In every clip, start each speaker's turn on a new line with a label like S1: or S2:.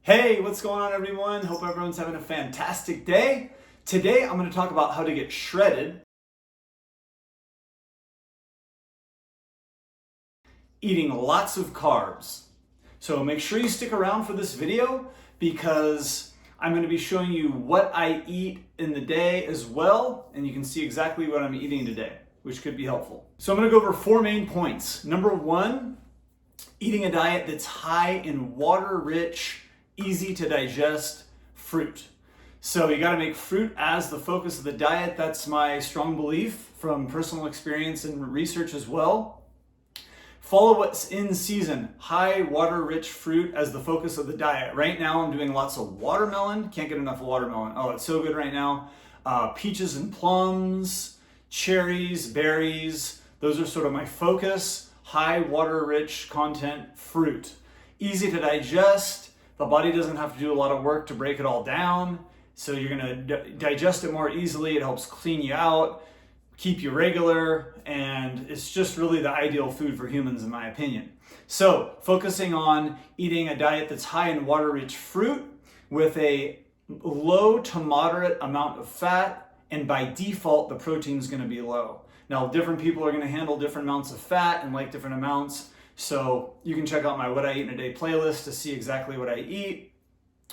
S1: Hey, what's going on everyone? Hope everyone's having a fantastic day. Today I'm going to talk about how to get shredded eating lots of carbs. So make sure you stick around for this video because I'm going to be showing you what I eat in the day as well, and you can see exactly what I'm eating today, which could be helpful. So I'm going to go over 4 main points. Number 1, eating a diet that's high in water-rich, easy to digest fruit. So you got to make fruit as the focus of the diet. That's my strong belief from personal experience and research as well. Follow what's in season. High water-rich fruit as the focus of the diet. Right now I'm doing lots of watermelon. Can't get enough watermelon. Oh, it's so good right now. Peaches and plums, cherries, berries. Those are sort of my focus. High water-rich content fruit. Easy to digest. The body doesn't have to do a lot of work to break it all down. So you're gonna digest it more easily. It helps clean you out, keep you regular, and it's just really the ideal food for humans in my opinion. So focusing on eating a diet that's high in water-rich fruit with a low to moderate amount of fat, and by default the protein is going to be low. Now different people are going to handle different amounts of fat and like different amounts, so you can check out my What I Eat in a Day playlist to see exactly what I eat.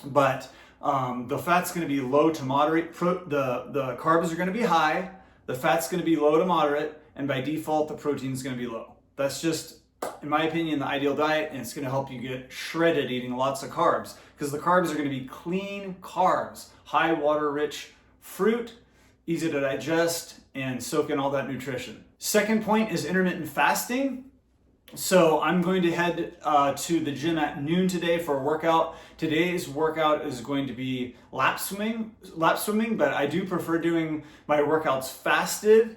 S1: But the fat's going to be low to moderate, the carbs are going to be high, the fat's going to be low to moderate, and by default the protein is going to be low. That's just, in my opinion, the ideal diet, and it's going to help you get shredded eating lots of carbs, because the carbs are going to be clean carbs, high water rich fruit, easy to digest, and soak in all that nutrition. Second point is intermittent fasting. So I'm going to head to the gym at noon today for a workout. Today's workout is going to be lap swimming, but I do prefer doing my workouts fasted,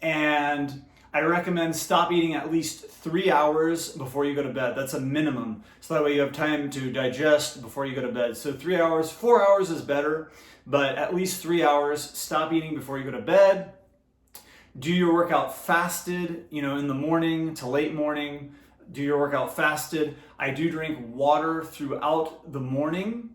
S1: and I recommend stop eating at least 3 hours before you go to bed. That's a minimum. So that way you have time to digest before you go to bed. So 3 hours, 4 hours is better, but at least 3 hours. Stop eating before you go to bed. Do your workout fasted, in the morning to late morning. Do your workout fasted. I do drink water throughout the morning,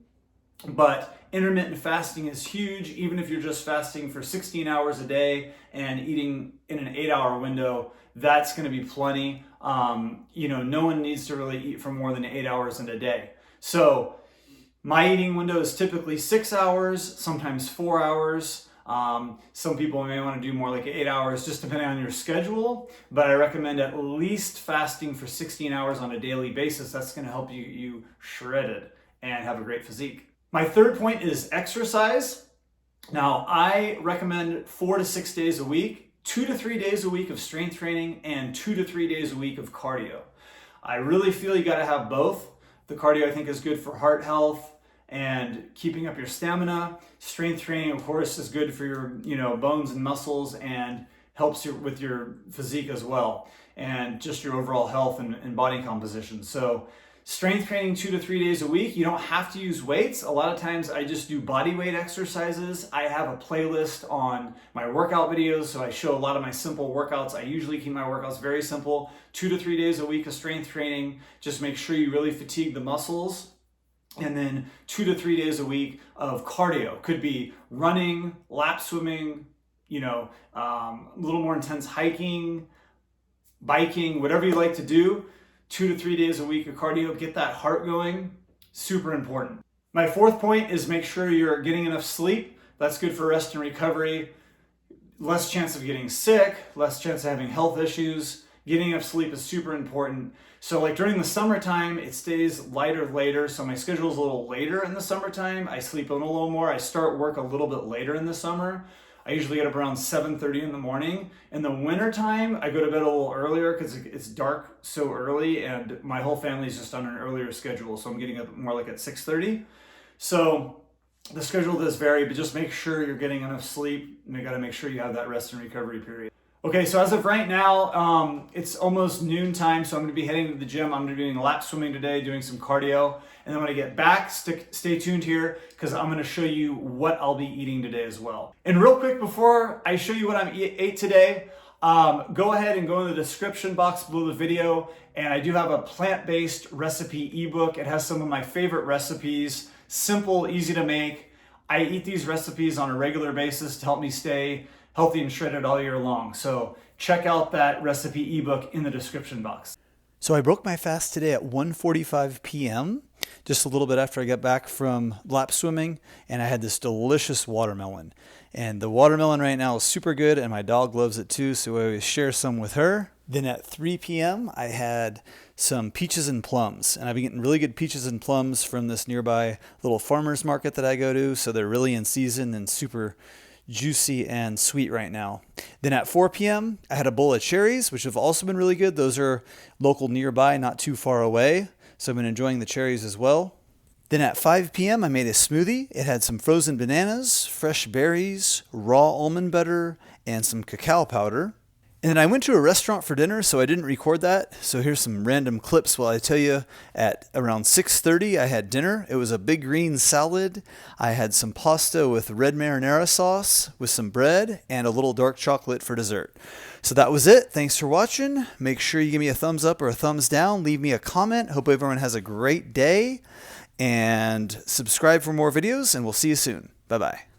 S1: but intermittent fasting is huge. Even if you're just fasting for 16 hours a day and eating in an 8-hour window, that's going to be plenty. No one needs to really eat for more than 8 hours in a day. So my eating window is typically 6 hours, sometimes 4 hours. Some people may want to do more like 8 hours, just depending on your schedule, but I recommend at least fasting for 16 hours on a daily basis. That's going to help you shredded and have a great physique. My third point is exercise. Now, I recommend 4 to 6 days a week, 2 to 3 days a week of strength training, and 2 to 3 days a week of cardio. I really feel you got to have both. The cardio I think is good for heart health and keeping up your stamina. Strength training, of course, is good for your bones and muscles and helps you with your physique as well, and just your overall health and body composition. So strength training 2 to 3 days a week. You don't have to use weights. A lot of times I just do body weight exercises. I have a playlist on my workout videos, so I show a lot of my simple workouts. I usually keep my workouts very simple. 2 to 3 days a week of strength training. Just make sure you really fatigue the muscles. And then 2 to 3 days a week of cardio. Could be running, lap swimming, a little more intense hiking, biking, whatever you like to do. 2 to 3 days a week of cardio. Get that heart going. Super important. My fourth point is make sure you're getting enough sleep. That's good for rest and recovery. Less chance of getting sick, less chance of having health issues. Getting enough sleep is super important. So like during the summertime, it stays lighter later. So my schedule is a little later in the summertime. I sleep in a little more. I start work a little bit later in the summer. I usually get up around 7:30 in the morning. In the wintertime, I go to bed a little earlier because it's dark so early, and my whole family is just on an earlier schedule. So I'm getting up more like at 6:30. So the schedule does vary, but just make sure you're getting enough sleep. You got to make sure you have that rest and recovery period. Okay, so as of right now, it's almost noon time, so I'm going to be heading to the gym. I'm going to be doing lap swimming today, doing some cardio. And then when I get back, stay tuned here because I'm going to show you what I'll be eating today as well. And real quick, before I show you what I ate today, go ahead and go in the description box below the video, and I do have a plant-based recipe ebook. It has some of my favorite recipes, simple, easy to make. I eat these recipes on a regular basis to help me stay healthy and shredded all year long. So check out that recipe ebook in the description box. So I broke my fast today at 1:45 p.m., just a little bit after I got back from lap swimming, and I had this delicious watermelon. And the watermelon right now is super good, and my dog loves it too, so I always share some with her. Then at 3 p.m., I had some peaches and plums, and I've been getting really good peaches and plums from this nearby little farmer's market that I go to, so they're really in season and super juicy and sweet right now. Then at 4 p.m., I had a bowl of cherries, which have also been really good. Those are local nearby, not too far away, so I've been enjoying the cherries as well. Then at 5 p.m., I made a smoothie. It had some frozen bananas, fresh berries, raw almond butter, and some cacao powder. And then I went to a restaurant for dinner, so I didn't record that. So here's some random clips while I tell you. At around 6:30, I had dinner. It was a big green salad. I had some pasta with red marinara sauce with some bread and a little dark chocolate for dessert. So that was it. Thanks for watching. Make sure you give me a thumbs up or a thumbs down. Leave me a comment. Hope everyone has a great day. And subscribe for more videos, and we'll see you soon. Bye-bye.